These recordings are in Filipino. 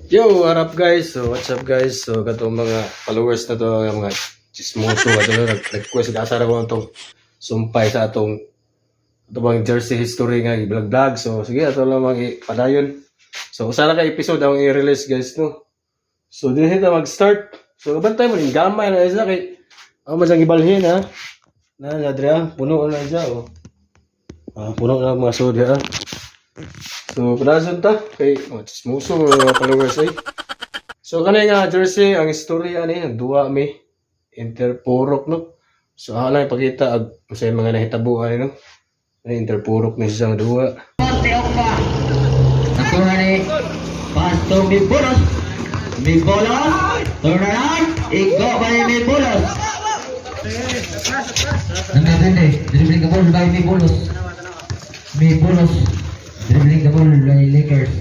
Yo, what up guys? So, what's up guys? So, katong mga followers na to, mga chismoso, nag-request asara ko itong sumpay sa atong bang jersey history nga i-vlog. So, sige, ato lang padayon. So, usara ka episode ang i-release guys, no? So, din hita mag-start. So, bantay mo rin, gamay na isa kay ako masyang ibalhin, ha? Nadre, puno na isa, oh. Puno na mga soda, ha? So, padayon ta kay chismoso mga followers ay. So, kanay nga jersey, ang istorya ni duwa may interpurok, no? So, ala ipakita sa mga nahitabuan, no? Interpurok ni siyang duwa. Nakuha ni Pasto Mibulos. Mibulos. Turnaround. Igo ba ni Mibulos? Nangaganda dribbling the ball by Mibulos. Mibulos. Dribbling the ball by Lakers.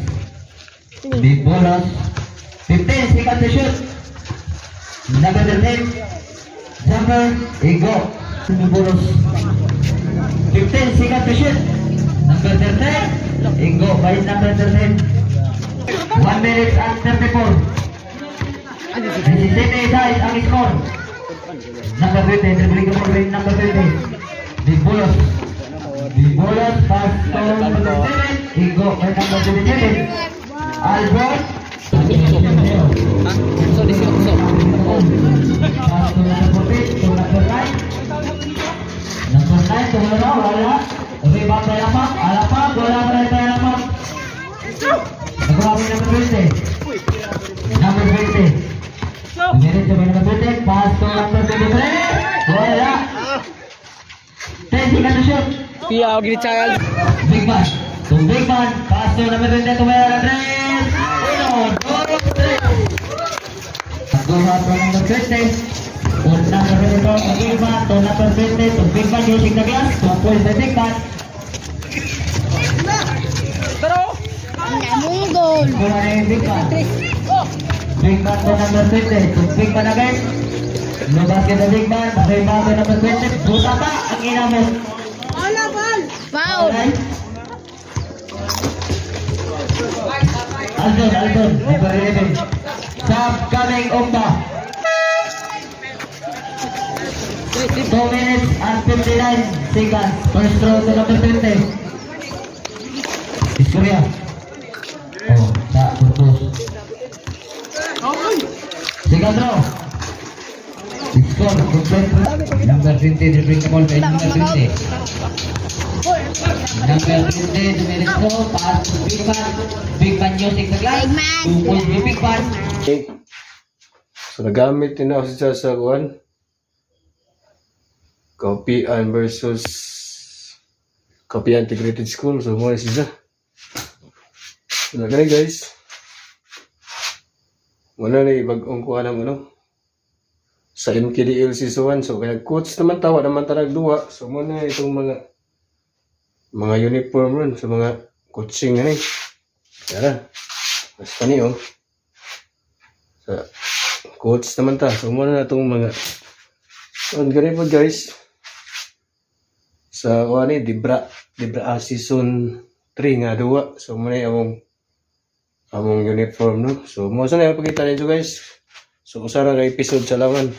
Mibulos. 15 seconds to shoot. Number 10. Jumper. Igo. Mibulos. 15 seconds to shoot. Number 13. Igo by number 13. 1 minute and 34. Mississippi size ang score. Number 20. Dribbling the ball by number 20. Mibulos. Mibulos. Pass to number 7. Igo by number 27. Albert. Pass to number 14. To number 9. Number 9 to wala. Rebound by Lapak. Alapak. Wala pa rin tayo Lapak. Nagawa mo number 20. Number 20. Dumiretso by number 20. Pass to number 23. Wala. 10 seconds to shoot. Piyaw gini child. Big man. To big man. Pass to number 20 to Mayar Andres. Nagawa pa number 20. On number 22, big man. To number 20. To big man using the glass. 2 points by big man. Munggol. Wala na yung big man. Big man to number 20. To big man again. No basket na big man. Rebound to number 20. Buta pa ang inamot. Foul. Aldon, number 11. Sub coming Umba. 2 minutes and 59 seconds. First throw to number 20. Istorya. Oh, tak putus. Second throw. Score, number 20, dribbling the ball by number 20. Number 20, Domenico, pass to Big Man. Big Man using the glass. 2 points by Big Man. Okay. So, nagamit din ako siya sa kuwan. Kopian versus Kopian Integrated School. So, muna siya. So, ganun guys. Muna na ibag-ong kuha ng sa MKDL Season 1. So, kaya coach naman tawa naman talagang duwa. So, muna itong mga uniform ron sa mga coaching nga Tara. Basta niyo. Sa coach naman ta. So, muna na itong mga so, ganun po guys. Sa Dibra Season 3 nga duwa. So, muna yung among uniform, no? So, mo sa na ipakita nito guys. So, usara ka episode sa laman.